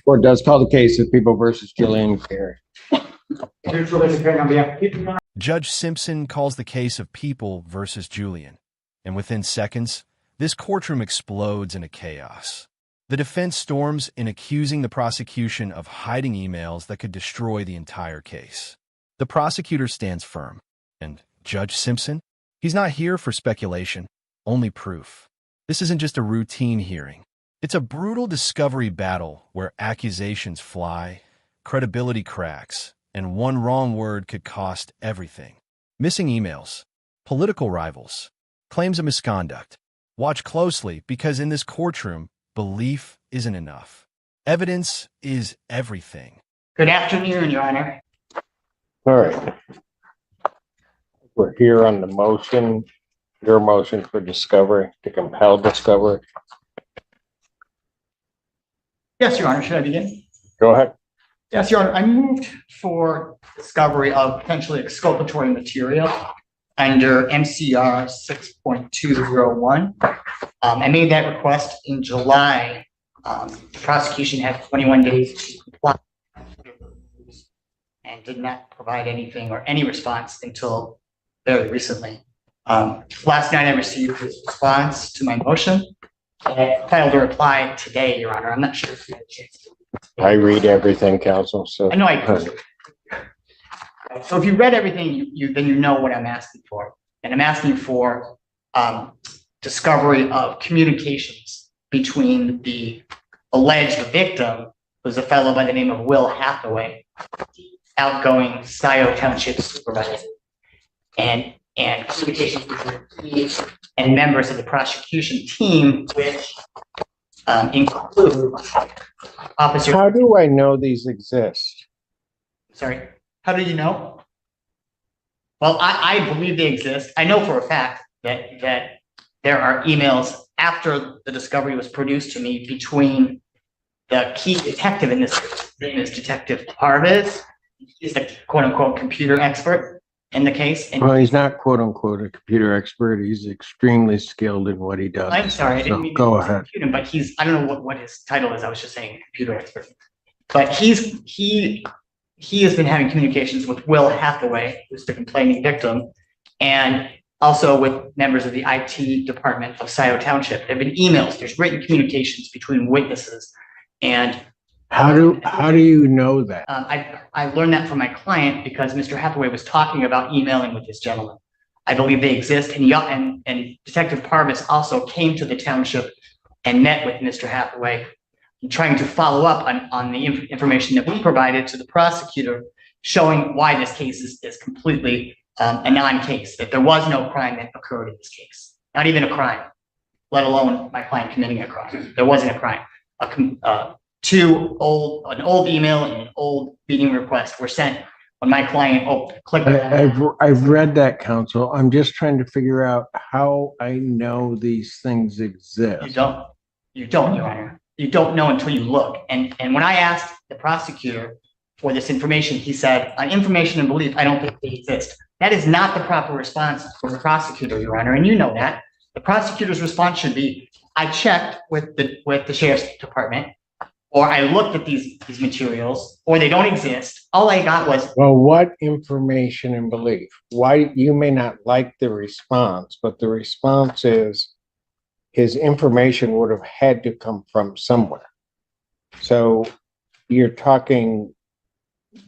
Court does call the case of People versus Julian Carey. Judge Simpson calls the case of People versus Julian, and within seconds, this courtroom explodes into chaos. The defense storms in accusing the prosecution of hiding emails that could destroy the entire case. The prosecutor stands firm, and Judge Simpson, he's not here for speculation, only proof. This isn't just a routine hearing. It's a brutal discovery battle where accusations fly, credibility cracks, and one wrong word could cost everything. Missing emails, political rivals, claims of misconduct. Watch closely because in this courtroom, belief isn't enough. Evidence is everything. Good afternoon, Your Honor. All right. We're here on the motion, your motion for discovery, to compel discovery. Yes, Your Honor. Should I begin? Go ahead. Yes, Your Honor. I moved for discovery of potentially exculpatory material under MCR 6.201. I made that request in July. The prosecution had 21 days to comply and did not provide anything or any response until very recently. Last night I received his response to my motion. I filed a reply today, Your Honor. I'm not sure if you had a chance to. I read everything, counsel. So I know I could. So if you read everything, then you know what I'm asking for. And I'm asking for discovery of communications between the alleged victim, who's a fellow by the name of Will Hathaway, outgoing Scioto Township supervisor, and communications between he and members of the prosecution team, which include officer. how do I know these exist? Sorry, how do you know? Well, I believe they exist. I know for a fact that there are emails after the discovery was produced to me between the key detective in this case. His name is Detective Parviz. He's the quote unquote computer expert in the case. And Well, he's not quote unquote a computer expert. He's extremely skilled in what he does. I'm sorry, I didn't So mean go to ahead. confuse him, but I don't know what his title is. I was just saying computer expert. But he has been having communications with Will Hathaway, who's the complaining victim, and also with members of the IT department of Scioto Township. There have been emails, there's written communications between witnesses. And How do you know that? I learned that from my client because Mr. Hathaway was talking about emailing with this gentleman. I believe they exist, and Detective Parvis also came to the township and met with Mr. Hathaway, trying to follow up on the information that we provided to the prosecutor, showing why this case is completely a non-case, that there was no crime that occurred in this case, not even a crime, let alone my client committing a crime. There wasn't a crime. An old email and an old meeting request were sent when my client clicked. I've read that, counsel. I'm just trying to figure out how I know these things exist. You don't, Your Honor. You don't know until you look. And when I asked the prosecutor for this information, he said, on information and belief, I don't think they exist. That is not the proper response from the prosecutor, Your Honor, and you know that. The prosecutor's response should be, I checked with the sheriff's department, or I looked at these materials, or they don't exist. All I got was, Well, what information and belief? Why you may not like the response, but the response is his information would have had to come from somewhere. So you're talking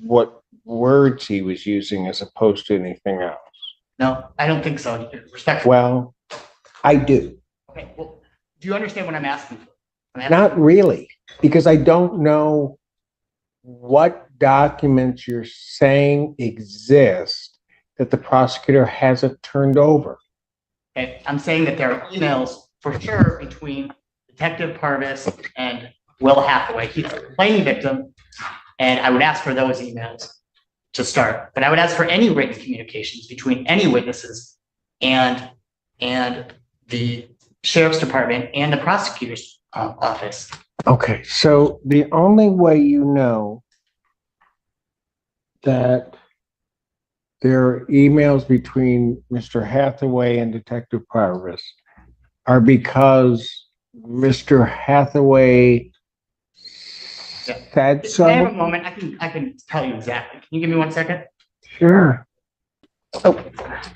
what words he was using as opposed to anything else. no, I don't think so. Respectfully. Well, I do. Okay, well, do you understand what I'm asking for? Not really, because I don't know what documents you're saying exist that the prosecutor hasn't turned over. Okay, I'm saying that there are emails for sure between Detective Parvis and Will Hathaway. He's a complaining victim, and I would ask for those emails to start. But I would ask for any written communications between any witnesses and the sheriff's department and the prosecutor's office. Okay, so the only way you know that there are emails between Mr. Hathaway and Detective Parvis are because Mr. Hathaway said If I have a so? moment, I can tell you exactly. Can you give me 1 second? Sure.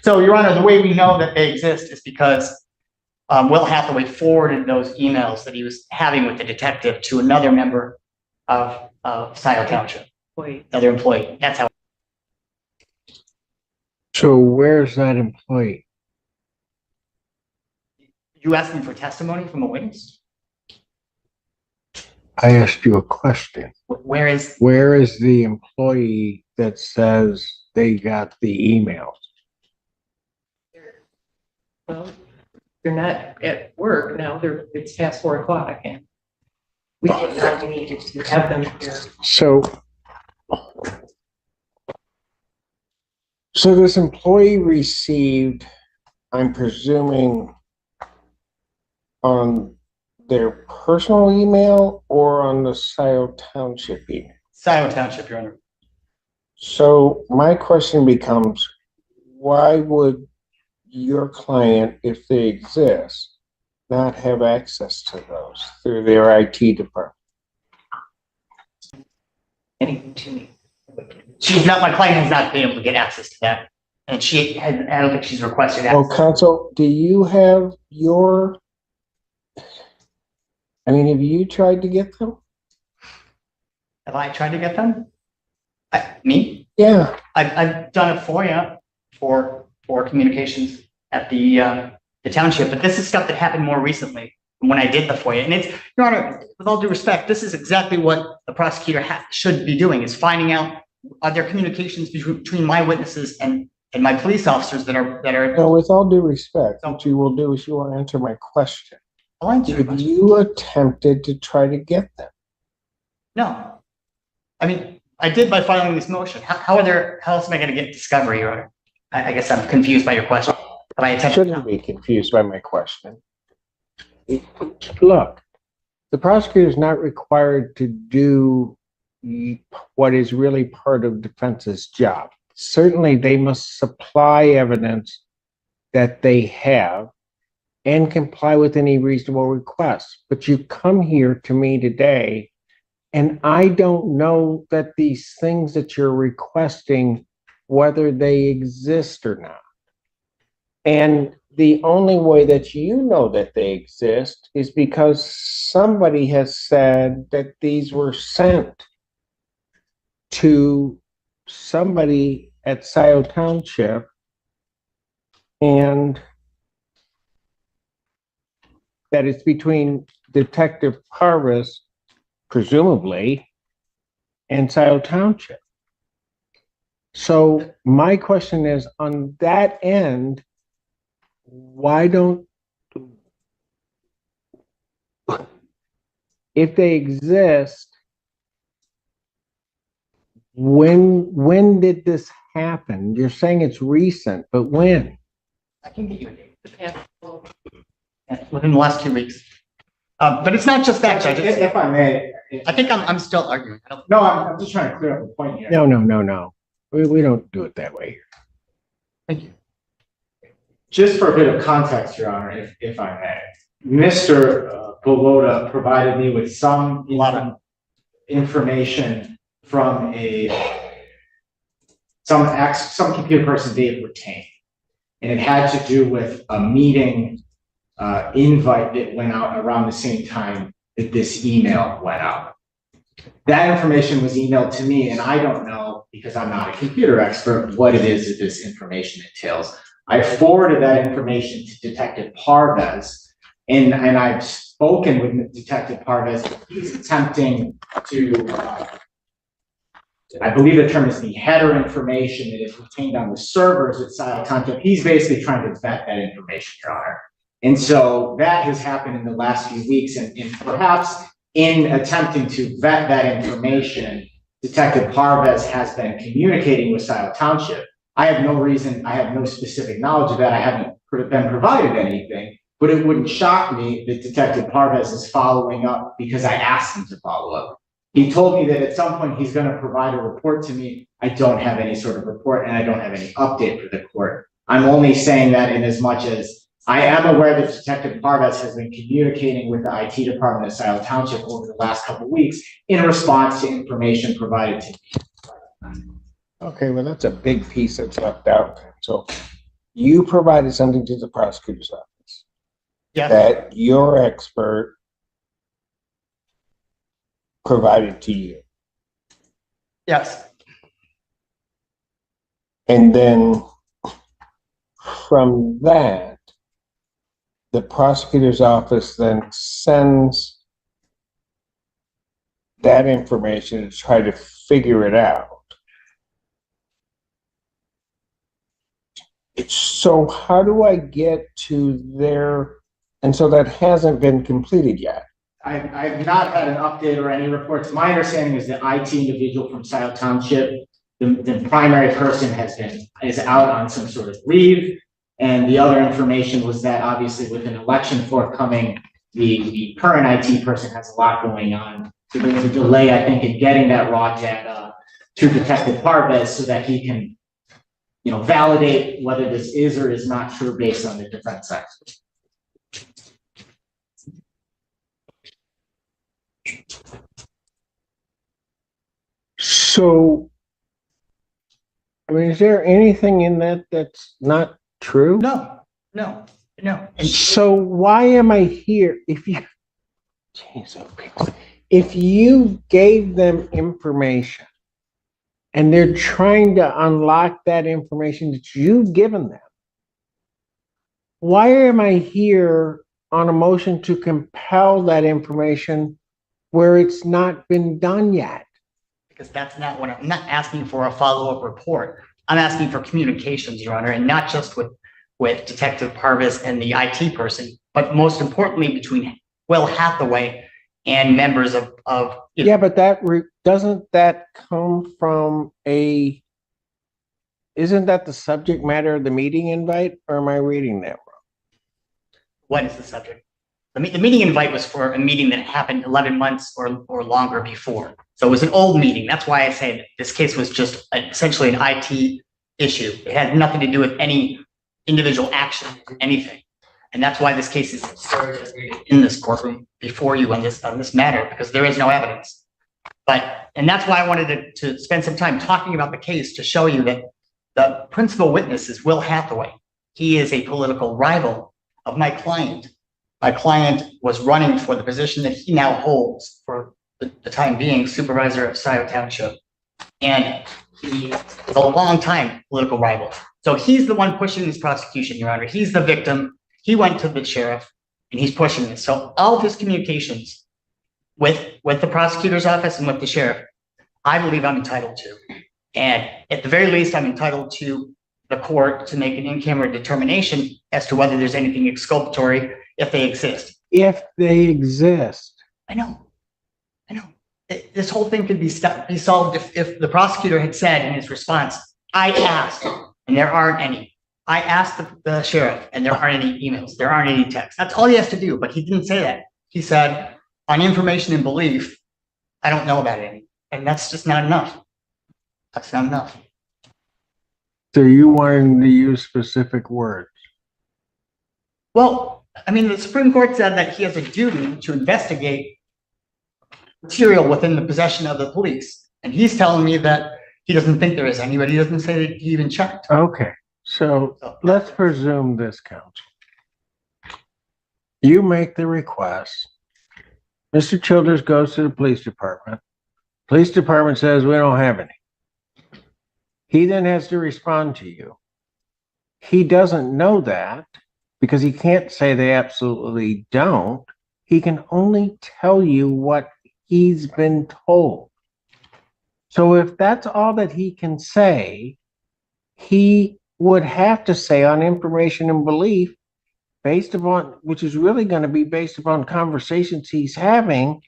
So, Your Honor, the way we know that they exist is because Will Hathaway forwarded those emails that he was having with the detective to another member of Scioto Township, another employee. That's how. So where's that employee? You asked me for testimony from a witness? I asked you a question. Where is, Where is the employee that says they got the emails? Well, they're not at work now. It's past 4 o'clock and we didn't know we needed to have them here. So this employee received, I'm presuming, on their personal email or on the Scioto Township email? Scioto Township, Your Honor. So my question becomes, why would your client, if they exist, not have access to those through their IT department? Anything to me. My client has not been able to get access to that. And I don't think she's requested Well, access. counsel, do you have have you tried to get them? Have I tried to get them? Me? Yeah. I've done a FOIA for communications at the township, but this is stuff that happened more recently from when I did the FOIA. And it's, Your Honor, with all due respect, this is exactly what the prosecutor should be doing, is finding out, are there communications between my witnesses and my police officers that are. No, with all due respect, what you will do is you will answer my question. I'll answer your Have question. you attempted to try to get them? No. I mean, I did by filing this motion. How else am I going to get discovery, Your Honor? I guess I'm confused by your question. Have I attempted? Shouldn't be confused by my question. Look, the prosecutor is not required to do what is really part of defense's job. Certainly, they must supply evidence that they have and comply with any reasonable requests. But you come here to me today, and I don't know that these things that you're requesting, whether they exist or not. And the only way that you know that they exist is because somebody has said that these were sent to somebody at Scioto Township, and that it's between Detective Parvis, presumably, and Scioto Township. So my question is, on that end, why don't, if they exist, when did this happen? You're saying it's recent, but when? I can get you a date. Within the last 2 weeks. But it's not just that, Judge. If I may. I think I'm still arguing. No, I'm just trying to clear up the point here. No. We don't do it that way. Thank you. Just for a bit of context, Your Honor, if I may. Mr. Bolota provided me with some information from some computer person Dave retained. And it had to do with a meeting invite that went out around the same time that this email went out. That information was emailed to me, and I don't know, because I'm not a computer expert, what it is that this information entails. I forwarded that information to Detective Parvis, and I've spoken with Detective Parvis. He's attempting to, I believe the term is the header information that is retained on the servers at Scioto Township. He's basically trying to vet that information, Your Honor. And so that has happened in the last few weeks, and perhaps in attempting to vet that information, Detective Parvis has been communicating with Scioto Township. I have no specific knowledge of that. I haven't been provided anything, but it wouldn't shock me that Detective Parvis is following up because I asked him to follow up. He told me that at some point he's going to provide a report to me. I don't have any sort of report, and I don't have any update for the court. I'm only saying that in as much as I am aware that Detective Parvez has been communicating with the IT department at Scioto Township over the last couple of weeks in response to information provided to me. Okay, well, that's a big piece that's left out. So you provided something to the prosecutor's office Yes, that your expert provided to you. yes, And then from that, the prosecutor's office then sends that information to try to figure it out. So how do I get to there? And so that hasn't been completed yet. I've not had an update or any reports. My understanding is the IT individual from Scioto Township, the primary person is out on some sort of leave. And the other information was that obviously with an election forthcoming, the current IT person has a lot going on. So there's a delay, I think, in getting that raw data to Detective Parvez so that he can, validate whether this is or is not true based on the defense expert. So, I mean, is there anything in that that's not true? no. And So why am I here? If you gave them information and they're trying to unlock that information that you've given them, why am I here on a motion to compel that information where it's not been done yet? because that's not what I'm not asking for, a follow-up report. I'm asking for communications, Your Honor, and not just with Detective Parvez and the IT person, but most importantly between Will Hathaway and members of Yeah, but doesn't that come from isn't that the subject matter of the meeting invite, or am I reading that wrong? what is the subject? The meeting invite was for a meeting that happened 11 months or longer before. So it was an old meeting. That's why I say that this case was just essentially an IT issue. It had nothing to do with any individual action or anything. And that's why this case is in this courtroom before you on this matter, because there is no evidence. And that's why I wanted to spend some time talking about the case to show you that the principal witness is Will Hathaway. He is a political rival of my client. My client was running for the position that he now holds for the time being, supervisor of Scioto Township. And he is a long time political rival. So he's the one pushing this prosecution, Your Honor. He's the victim. He went to the sheriff and he's pushing this. So all of his communications with the prosecutor's office and with the sheriff, I believe I'm entitled to. And at the very least, I'm entitled to the court to make an in-camera determination as to whether there's anything exculpatory if they exist. If they exist. I know. This whole thing could be solved if the prosecutor had said in his response, I asked, and there aren't any. I asked the sheriff, and there aren't any emails. There aren't any texts. That's all he has to do, but he didn't say that. He said, on information and belief, I don't know about any. And that's just not enough. That's not enough. So you wanting to use specific words? Well, I mean, the Supreme Court said that he has a duty to investigate material within the possession of the police. And he's telling me that he doesn't think there is any, but he doesn't say that he even checked. Okay, so let's presume this, counsel. You make the request. Mr. Childers goes to the police department. Police department says we don't have any. He then has to respond to you. He doesn't know that because he can't say they absolutely don't. He can only tell you what he's been told. So if that's all that he can say, he would have to say on information and belief, based upon, which is really going to be based upon conversations he's having,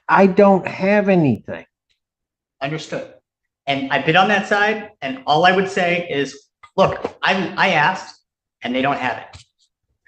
I don't have anything. Understood. And I've been on that side, and all I would say is, look, I asked, and they don't have it.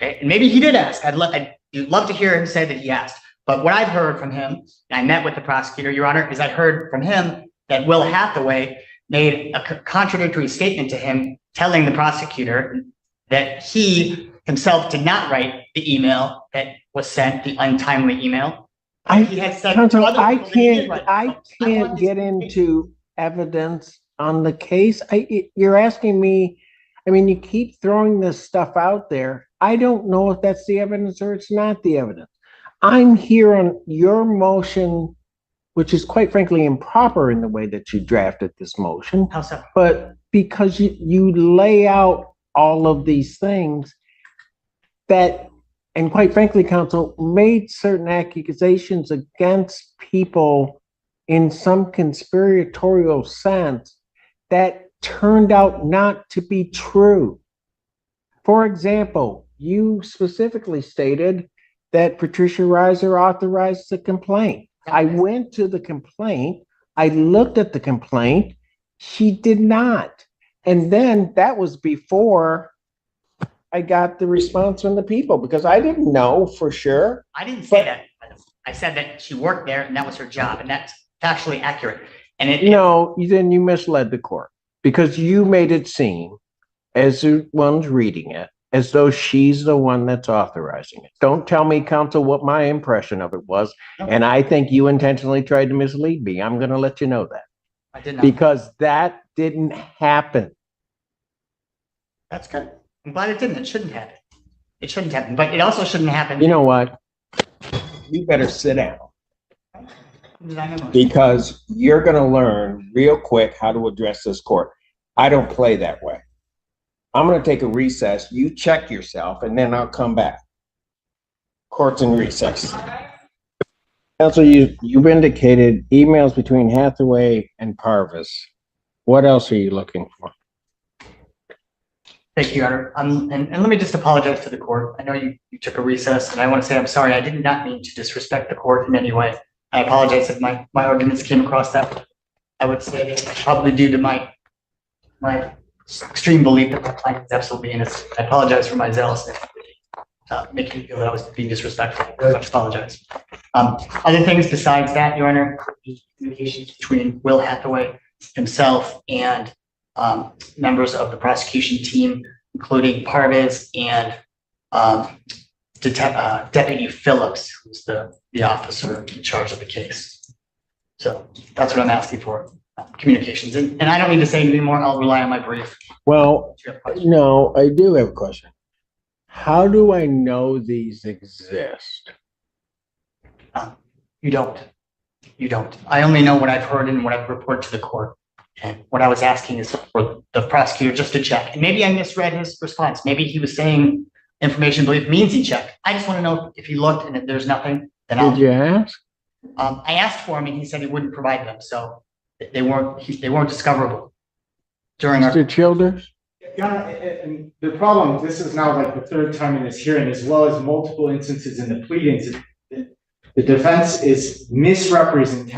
Okay, and maybe he did ask. I'd love to hear him say that he asked. But what I've heard from him, and I met with the prosecutor, Your Honor, is I heard from him that Will Hathaway made a contradictory statement to him, telling the prosecutor that he himself did not write the email that was sent, the untimely email. He had said to Counsel, other I people that he did can't, write it. I want can't this get communication. into evidence on the case. You're asking me, I mean, you keep throwing this stuff out there. I don't know if that's the evidence or it's not the evidence. I'm here on your motion, which is quite frankly improper in the way that you drafted this motion, How so? but because you lay out all of these things that, and quite frankly, counsel, made certain accusations against people in some conspiratorial sense that turned out not to be true. For example, you specifically stated that Patricia Reiser authorized the complaint. I went to the complaint, I looked at the complaint, she did not. And then that was before I got the response from the people, because I didn't know for sure. I didn't say that. I said that she worked there and that was her job, and that's factually accurate. And No, then you misled the court, because you made it seem, as the one's reading it, as though she's the one that's authorizing it. Don't tell me, counsel, what my impression of it was. And I think you intentionally tried to mislead me. I'm going to let you know that. I did not. Because that didn't happen. That's good. I'm glad it didn't. It shouldn't happen. It shouldn't happen, but it also shouldn't happen. You know what? You better sit down, I know. because you're going to learn real quick how to address this court. I don't play that way. I'm going to take a recess. You check yourself, and then I'll come back. Court's in recess. Counsel, you've indicated emails between Hathaway and Parvis. What else are you looking for? Thank you, Your Honor. And let me just apologize to the court. I know you took a recess, and I want to say I'm sorry. I did not mean to disrespect the court in any way. I apologize if my arguments came across that way. I would say it's probably due to my extreme belief that my client is absolutely innocent. I apologize for my zealousness, making me feel that I was being disrespectful. I very much apologize. Other things besides that, Your Honor, communications between Will Hathaway himself and members of the prosecution team, including Parvis and Deputy Phillips, who's the officer in charge of the case. So that's what I'm asking for, communications. And I don't need to say anything more. I'll rely on my brief. Well, no, I do have a question. How do I know these exist? You don't. You don't. I only know what I've heard and what I've reported to the court. And what I was asking is for the prosecutor just to check. And maybe I misread his response. Maybe he was saying information belief means he checked. I just want to know if he looked, and if there's nothing, then I'll. Did you ask? I asked for him and he said he wouldn't provide them. So they weren't discoverable during our. Mr. Childers? Yeah, and the problem, this is now like the third time in this hearing, as well as multiple instances in the pleadings. The defense is misrepresenting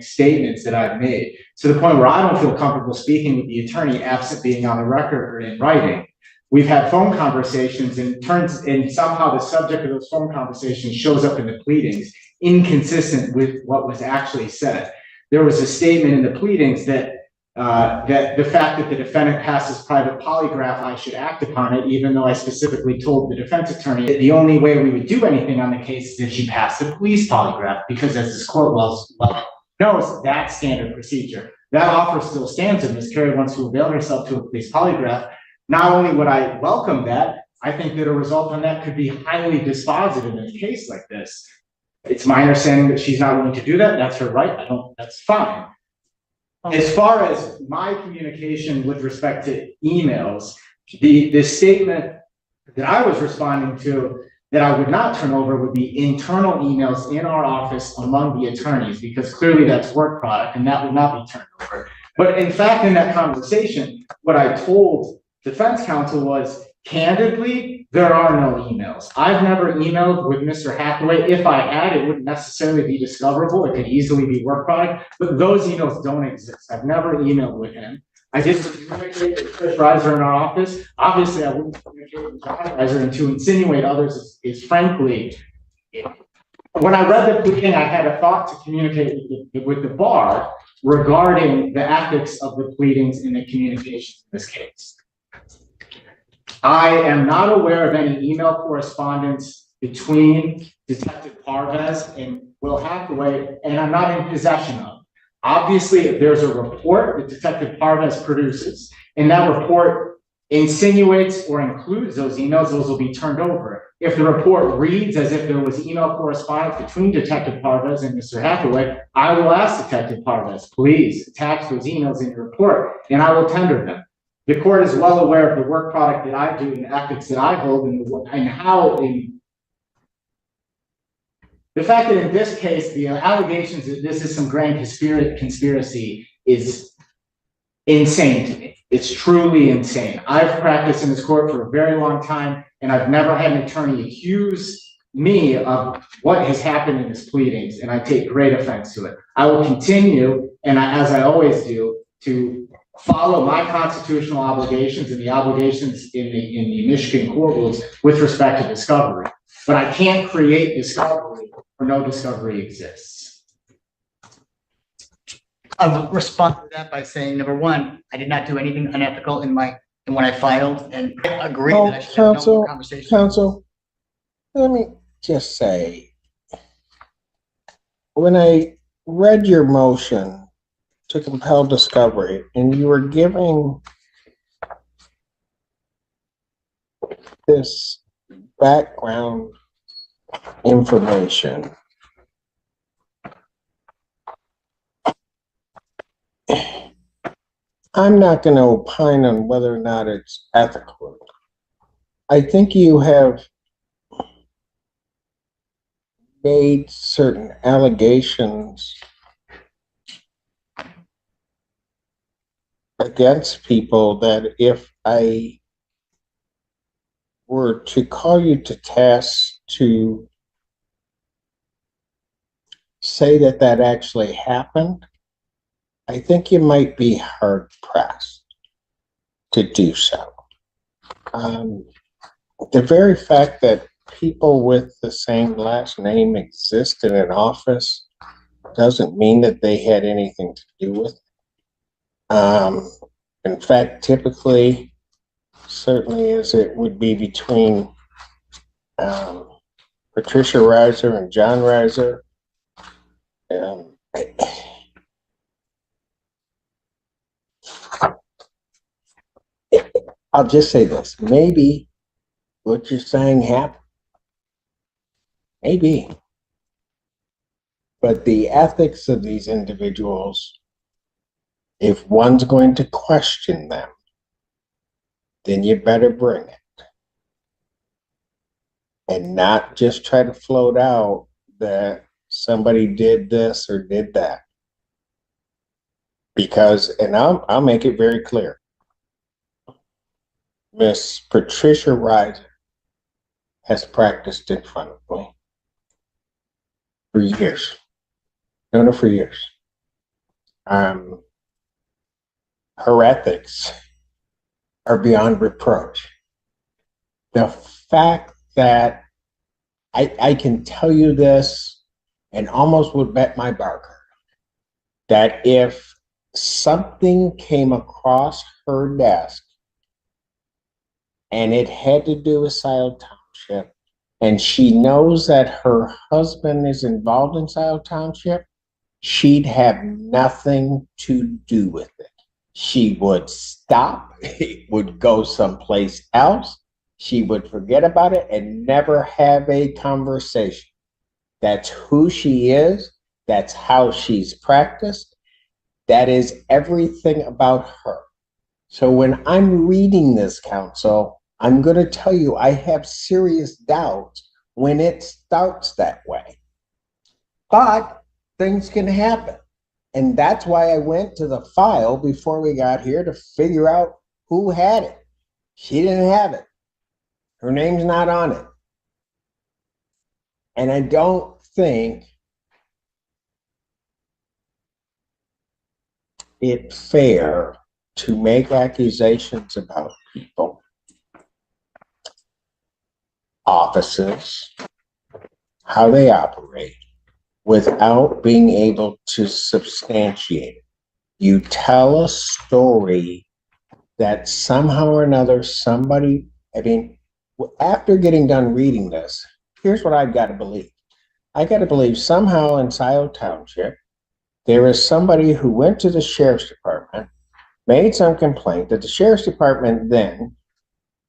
statements that I've made, to the point where I don't feel comfortable speaking with the attorney absent being on the record or in writing. We've had phone conversations, and somehow the subject of those phone conversations shows up in the pleadings, inconsistent with what was actually said. There was a statement in the pleadings that the fact that the defendant passes private polygraph, I should act upon it, even though I specifically told the defense attorney that the only way we would do anything on the case is if she passed the police polygraph, because as this court well knows, that's standard procedure. That offer still stands, and Ms. Carey wants to avail herself to a police polygraph. Not only would I welcome that, I think that a result on that could be highly dispositive in a case like this. It's my understanding that she's not willing to do that. That's her right. That's fine. As far as my communication with respect to emails, the statement that I was responding to that I would not turn over would be internal emails in our office among the attorneys, because clearly that's work product and that would not be turned over. But in fact, in that conversation, what I told defense counsel was, candidly, there are no emails. I've never emailed with Mr. Hathaway. If I had, it wouldn't necessarily be discoverable. It could easily be work product, but those emails don't exist. I've never emailed with him. I did communicate with Chris Reiser in our office. Obviously, I wouldn't communicate with John Reiser, and to insinuate others is frankly, when I read the pleading, I had a thought to communicate with the bar regarding the ethics of the pleadings in the communication in this case. I am not aware of any email correspondence between Detective Parvez and Will Hathaway, and I'm not in possession of. Obviously, if there's a report that Detective Parvez produces, and that report insinuates or includes those emails, those will be turned over. If the report reads as if there was email correspondence between Detective Parvez and Mr. Hathaway, I will ask Detective Parvez, please attach those emails in your report, and I will tender them. The court is well aware of the work product that I do and the ethics that I hold and how the fact that in this case, the allegations that this is some grand conspiracy is insane to me. It's truly insane. I've practiced in this court for a very long time, and I've never had an attorney accuse me of what has happened in his pleadings, and I take great offense to it. I will continue, as I always do, to follow my constitutional obligations and the obligations in the Michigan court rules with respect to discovery. But I can't create discovery where no discovery exists. I will respond to that by saying, number one, I did not do anything unethical in when I filed, and I agree that I should have no more conversation. Counsel, let me just say, when I read your motion to compel discovery, and you were giving this background information, I'm not going to opine on whether or not it's ethical. I think you have made certain allegations against people that if I were to call you to task to say that that actually happened, I think you might be hard pressed to do so. The very fact that people with the same last name exist in an office doesn't mean that they had anything to do with it. In fact, typically, certainly as it would be between Patricia Reiser and John Reiser, I'll just say this, maybe what you're saying happened. Maybe. But the ethics of these individuals, if one's going to question them, then you better bring it. And not just try to float out that somebody did this or did that. Because, and I'll make it very clear, Miss Patricia Reiser has practiced in front of me for years. Known her for years. Her ethics are beyond reproach. The fact that I can tell you this and almost would bet my barker that if something came across her desk and it had to do with Scioto Township, and she knows that her husband is involved in Scioto Township, she'd have nothing to do with it. She would stop, it would go someplace else, she would forget about it and never have a conversation. That's who she is, that's how she's practiced, that is everything about her. So when I'm reading this, counsel, I'm going to tell you I have serious doubts when it starts that way. But things can happen. And that's why I went to the file before we got here to figure out who had it. She didn't have it. Her name's not on it. And I don't think it's fair to make accusations about people, offices, how they operate, without being able to substantiate it. You tell a story that somehow or another somebody I mean, after getting done reading this, here's what I've got to believe. I got to believe somehow in Scioto Township, there is somebody who went to the sheriff's department, made some complaint that the sheriff's department then,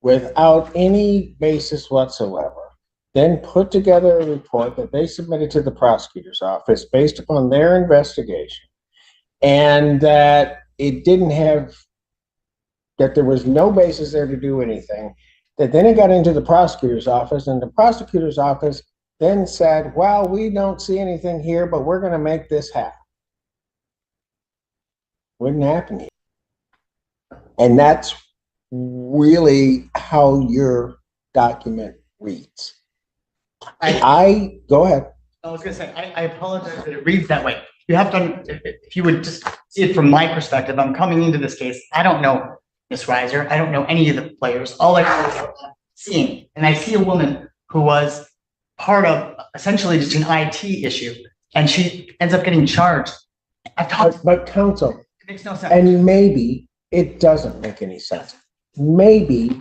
without any basis whatsoever, then put together a report that they submitted to the prosecutor's office based upon their investigation, and that it didn't have, that there was no basis there to do anything, that then it got into the prosecutor's office, and the prosecutor's office then said, well, we don't see anything here, but we're going to make this happen. Wouldn't happen here. And that's really how your document reads. Go ahead. I was gonna say, I apologize that it reads that way. You have to, if you would just see it from my perspective, I'm coming into this case, I don't know Miss Reiser, I don't know any of the players, all I know is seeing, and I see a woman who was part of essentially just an IT issue, and she ends up getting charged. But counsel, it makes no sense. and maybe it doesn't make any sense. Maybe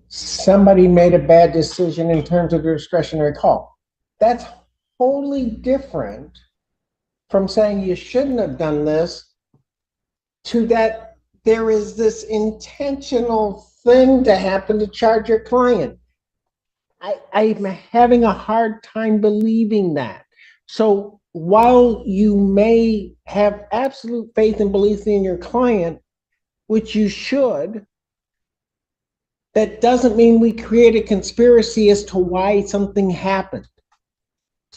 somebody made a bad decision in terms of their discretionary call. That's wholly different from saying you shouldn't have done this to that there is this intentional thing to happen to charge your client. I'm having a hard time believing that. So while you may have absolute faith and belief in your client, which you should, that doesn't mean we create a conspiracy as to why something happened.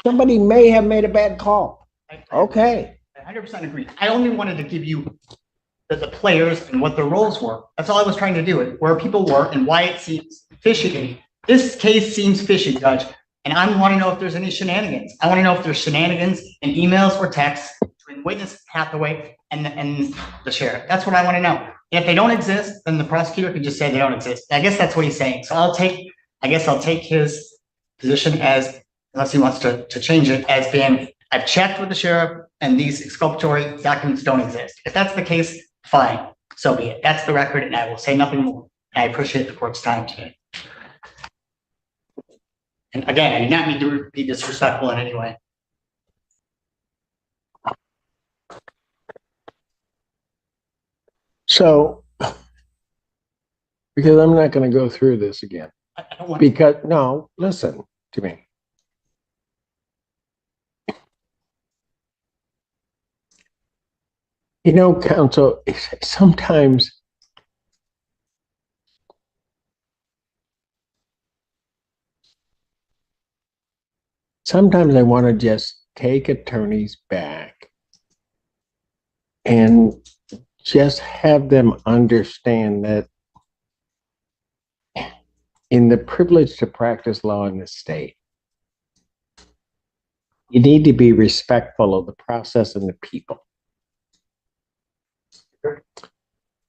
Somebody may have made a bad call. Okay. I 100% agree. I only wanted to give you the players and what their roles were. That's all I was trying to do, where people were and why it seems fishy to me. This case seems fishy, Judge, and I want to know if there's any shenanigans. I want to know if there's shenanigans in emails or texts between witness Hathaway and the sheriff. That's what I want to know. If they don't exist, then the prosecutor can just say they don't exist. I guess that's what he's saying. So I'll take his position as, unless he wants to change it, as being, I've checked with the sheriff and these exculpatory documents don't exist. If that's the case, fine, so be it. That's the record and I will say nothing more. I appreciate the court's time today. And again, I do not mean to be disrespectful in any way. So, because I'm not going to go through this again. I don't want Because, no, listen to me. You know, counsel, sometimes I want to just take attorneys back and just have them understand that in the privilege to practice law in this state, you need to be respectful of the process and the people.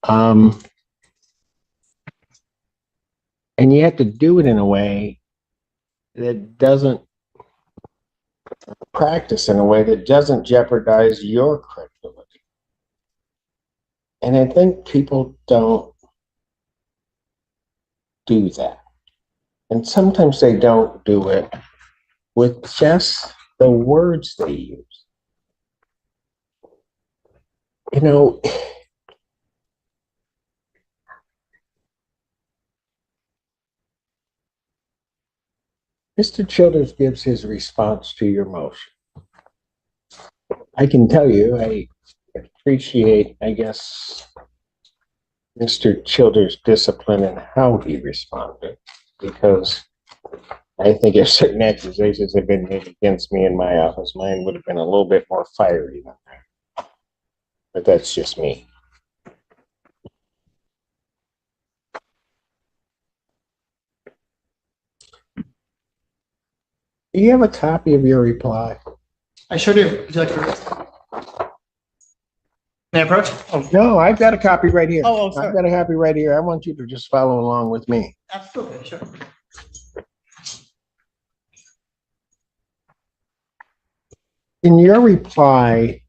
And you have to do it in a way that doesn't practice in a way that doesn't jeopardize your credibility. And I think people don't do that. And sometimes they don't do it with just the words they use. You know, Mr. Childers gives his response to your motion. I can tell you, I appreciate, I guess, Mr. Childers' discipline and how he responded, because I think if certain accusations had been made against me in my office, mine would have been a little bit more fiery than that. But that's just me. Do you have a copy of your reply? I sure do. Would you like to? May I approach? Oh, No, I've got a copy right here. Oh, sorry. I've got a copy right here. I want you to just follow along with me. absolutely, sure. In your reply,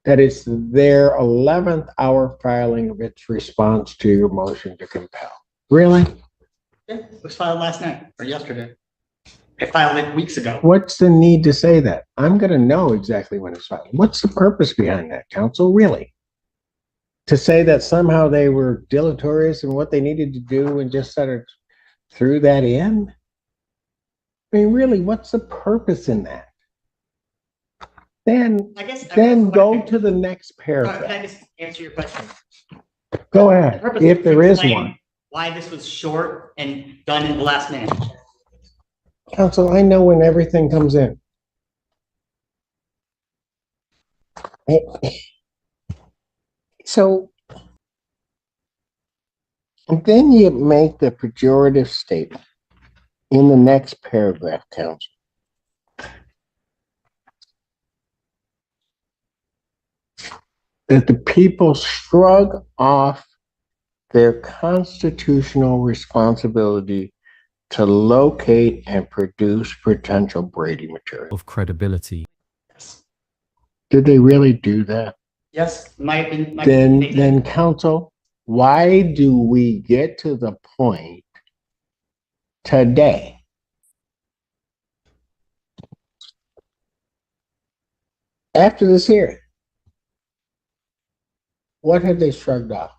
that it's their 11th hour filing of its response to your motion to compel. Really? Yeah, it was filed last night or yesterday. I filed it weeks ago. What's the need to say that? I'm going to know exactly when it's filed. What's the purpose behind that, counsel? Really? To say that somehow they were deleterious in what they needed to do and just sort of threw that in? I mean, really, what's the purpose in that? Then go to the next Can paragraph. I just answer your question? Go The ahead, purpose if is there to is explain one. Why this was short and done in the last minute. Counsel, I know when everything comes in. So, and then you make the pejorative statement in the next paragraph, counsel. That the people shrug off their constitutional responsibility to locate and produce potential Brady material. Of credibility. Did they really do that? Yes, might have been. Then counsel, why do we get to the point today after this hearing? What have they shrugged off?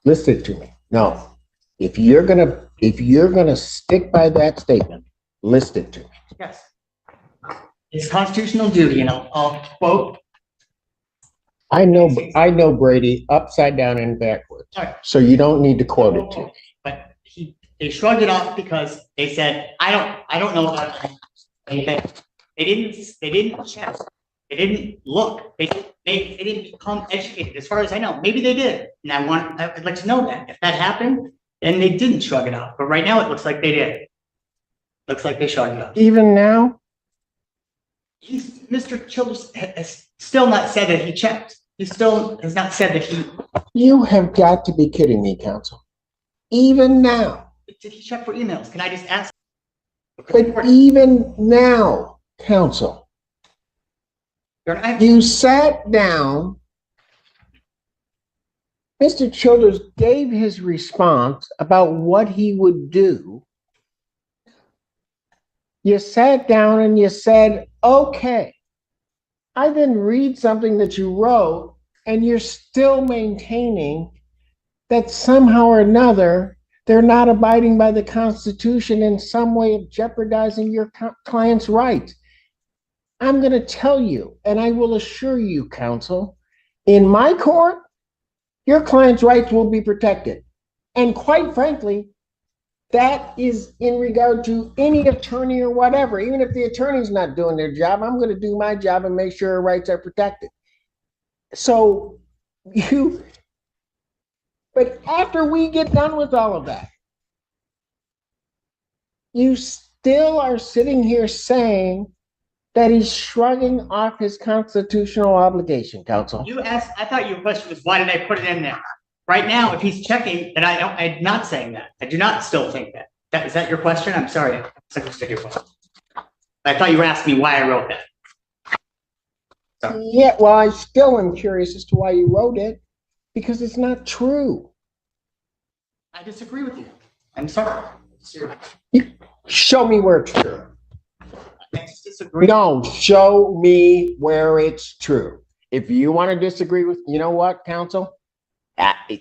List it to me. No. If you're gonna stick by that statement, list it to me. Yes. It's constitutional duty, and I'll quote. I know Brady upside down and backwards. All right. So you don't need to quote it to me. But they shrugged it off because they said, I don't know about anything. They didn't check. They didn't look. They didn't become educated, as far as I know. Maybe they did. And I'd like to know that. If that happened, then they didn't shrug it off. But right now it looks like they did. Looks like they shrugged it off. Even now? Mr. Childers has still not said that he checked. He still has not said that he. You have got to be kidding me, counsel. Even now. Did he check for emails? Can I just ask? But even now, counsel, you sat down. Mr. Childers gave his response about what he would do. You sat down and you said, okay. I then read something that you wrote, and you're still maintaining that somehow or another they're not abiding by the Constitution in some way of jeopardizing your client's rights. I'm going to tell you, and I will assure you, counsel, in my court, your client's rights will be protected. And quite frankly, that is in regard to any attorney or whatever. Even if the attorney's not doing their job, I'm going to do my job and make sure her rights are protected. So but after we get done with all of that, you still are sitting here saying that he's shrugging off his constitutional obligation, counsel. You asked, I thought your question was, why did I put it in there? Right now, if he's checking, then I'm not saying that. I do not still think that. Is that your question? I'm sorry. I misunderstood your question. I thought you were asking me why I wrote that. So. Yeah, well, I still am curious as to why you wrote it, because it's not true. I disagree with you. I'm sorry. Show me where it's true. I disagree. No, show me where it's true. If you want to disagree with, you know what, counsel?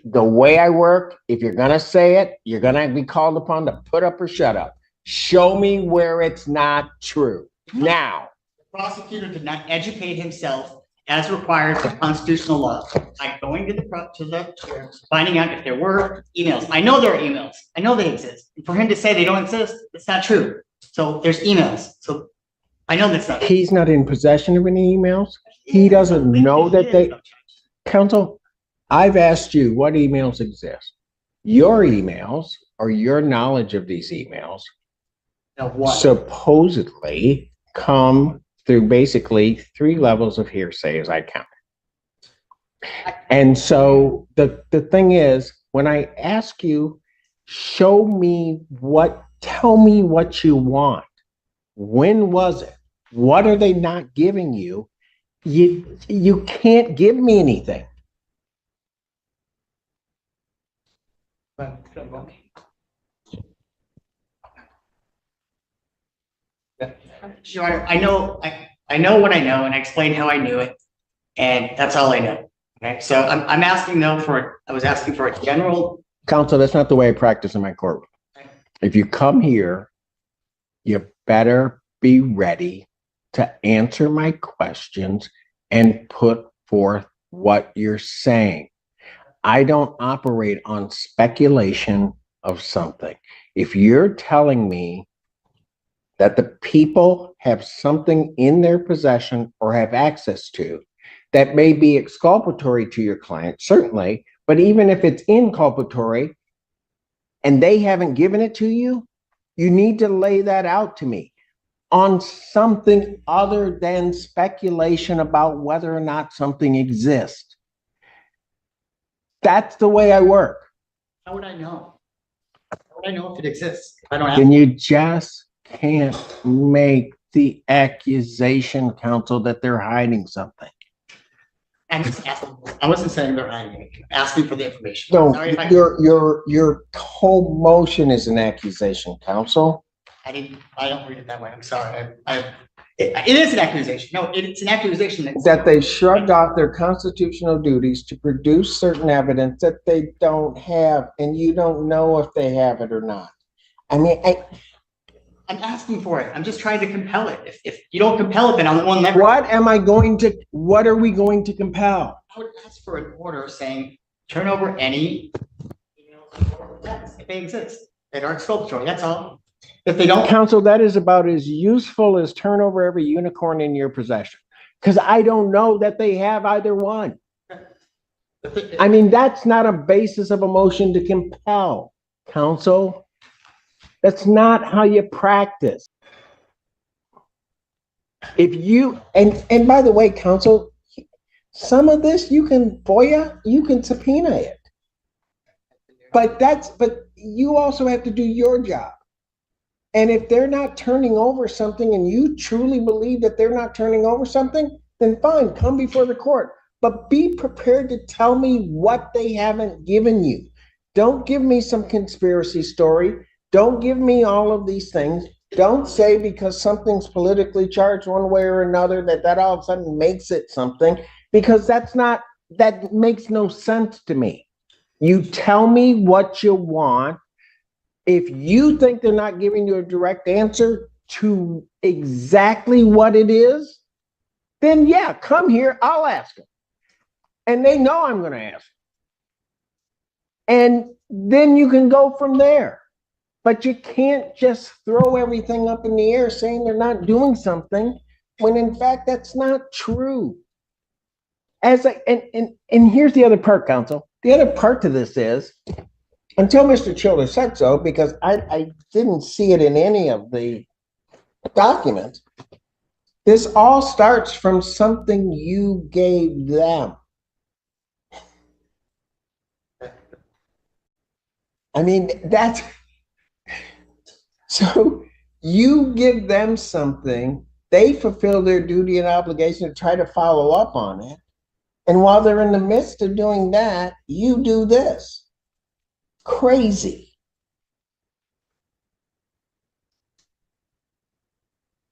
The way I work, if you're going to say it, you're going to be called upon to put up or shut up. Show me where it's not true. Now. The prosecutor did not educate himself as required by constitutional law by going to the chair, finding out if there were emails. I know there are emails. I know they exist. And for him to say they don't exist, it's not true. So there's emails. So I know that's not true. He's not in possession of any emails. He doesn't know that they. Counsel, I've asked you what emails exist. Your emails, or your knowledge of these emails, supposedly come through basically 3 levels of hearsay as I count. And so the thing is, when I ask you, tell me what you want. When was it? What are they not giving you? You can't give me anything. Your Honor, I know what I know, and I explained how I knew it, and that's all I know. Okay, so I'm asking though I was asking for a general. Counsel, that's not the way I practice in my courtroom. If you come here, you better be ready to answer my questions and put forth what you're saying. I don't operate on speculation of something. If you're telling me that the people have something in their possession or have access to that may be exculpatory to your client, certainly, but even if it's inculpatory and they haven't given it to you, you need to lay that out to me on something other than speculation about whether or not something exists. That's the way I work. How would I know? How would I know if it exists? If I don't ask. Then you just can't make the accusation, counsel, that they're hiding something. I'm just asking. I wasn't saying they're hiding anything. Asking for the information. No, Sorry if I, your whole motion is an accusation, counsel. I don't read it that way. I'm sorry. It is an accusation. No, it's an accusation That they shrugged off their constitutional duties to produce certain evidence that they don't have, and you don't know if they have it or not. I mean, I'm asking for it. I'm just trying to compel it. If you don't compel it, then I'm the one never. what are we going to compel? I would ask for an order saying, turn over any emails if they exist that are exculpatory. That's all. If they don't. Counsel, that is about as useful as turn over every unicorn in your possession. Because I don't know that they have either one. I mean, that's not a basis of a motion to compel, counsel. That's not how you practice. If you, and by the way, counsel, some of this you can FOIA, you can subpoena it. But you also have to do your job. And if they're not turning over something and you truly believe that they're not turning over something, then fine, come before the court. But be prepared to tell me what they haven't given you. Don't give me some conspiracy story. Don't give me all of these things. Don't say because something's politically charged one way or another that all of a sudden makes it something, because that makes no sense to me. You tell me what you want. If you think they're not giving you a direct answer to exactly what it is, then yeah, come here, I'll ask them. And they know I'm going to ask them. And then you can go from there. But you can't just throw everything up in the air saying they're not doing something when in fact that's not true. And here's the other part, counsel. The other part to this is, until Mr. Childers said so, because I didn't see it in any of the documents, this all starts from something you gave them. I mean, so you give them something, they fulfill their duty and obligation to try to follow up on it. And while they're in the midst of doing that, you do this. Crazy.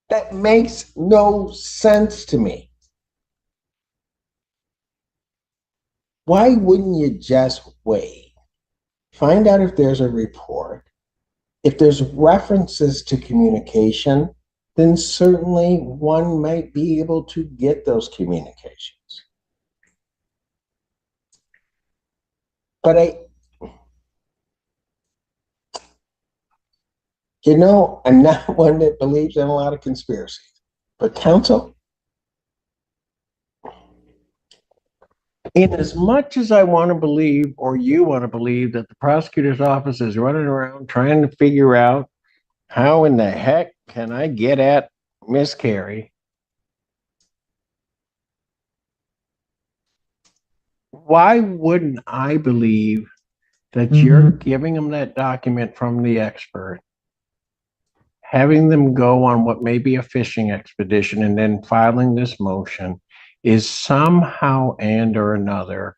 That makes no sense to me. Why wouldn't you just wait? Find out if there's a report. If there's references to communication, then certainly one might be able to get those communications. But I'm not one that believes in a lot of conspiracies. But counsel, in as much as I want to believe, or you want to believe, that the prosecutor's office is running around trying to figure out how in the heck can I get at Miss Carey, why wouldn't I believe that you're giving them that document from the expert, having them go on what may be a fishing expedition, and then filing this motion, is somehow and or another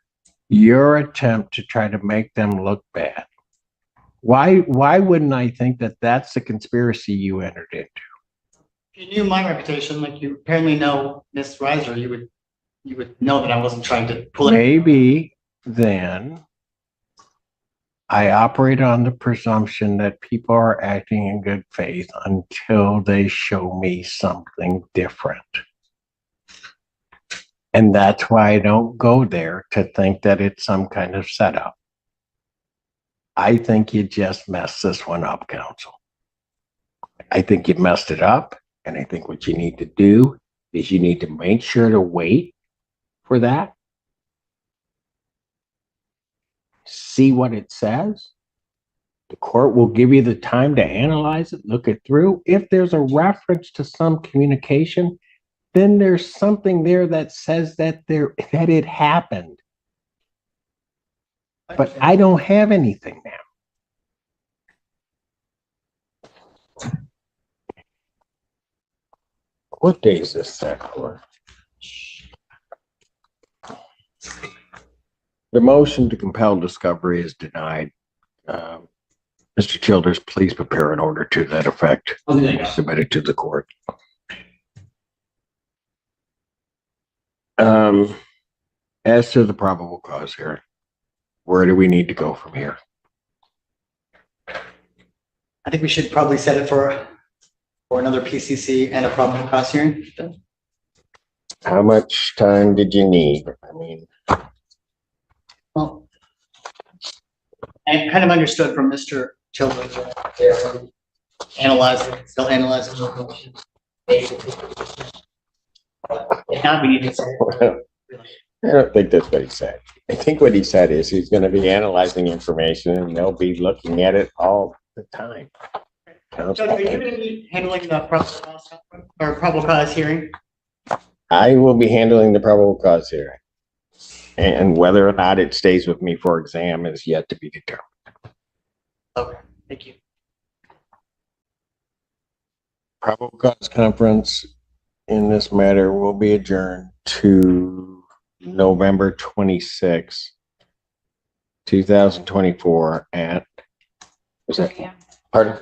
your attempt to try to make them look bad. Why wouldn't I think that that's the conspiracy you entered into? If you knew my reputation, like you apparently know Miss Reiser, you would know that I wasn't trying to pull it. Maybe then I operate on the presumption that people are acting in good faith until they show me something different. And that's why I don't go there to think that it's some kind of setup. I think you just messed this one up, counsel. I think you messed it up. And I think what you need to do is you need to make sure to wait for that. See what it says. The court will give you the time to analyze it, look it through. If there's a reference to some communication, then there's something there that says that it happened. But I don't have anything now. What day is this set for? The motion to compel discovery is denied. Mr. Childers, please prepare an order to that effect. Submit it to the court. As to the probable cause hearing, where do we need to go from here? I think we should probably set it for another PCC and a probable cause hearing. How much time did you need? I mean, Well, I kind of understood from Mr. Childers that they're still analyzing. If not, we need to say. I don't think that's what he said. I think what he said is he's going to be analyzing information and they'll be looking at it all the time. Judge, are you going to be handling the probable cause hearing? I will be handling the probable cause hearing. And whether or not it stays with me for exam is yet to be determined. Okay, thank you. Probable cause conference in this matter will be adjourned to November 26, 2024 at, was that, pardon?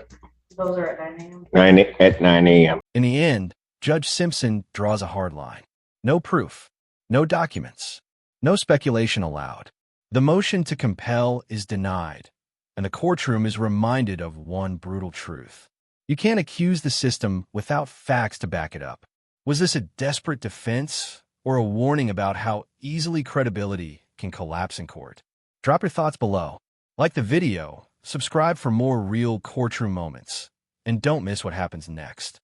Those are at 9 a.m. At 9 a.m. In the end, Judge Simpson draws a hard line. No proof, no documents, no speculation allowed. The motion to compel is denied, and the courtroom is reminded of one brutal truth. You can't accuse the system without facts to back it up. Was this a desperate defense or a warning about how easily credibility can collapse in court? Drop your thoughts below. Like the video, subscribe for more real courtroom moments, and don't miss what happens next.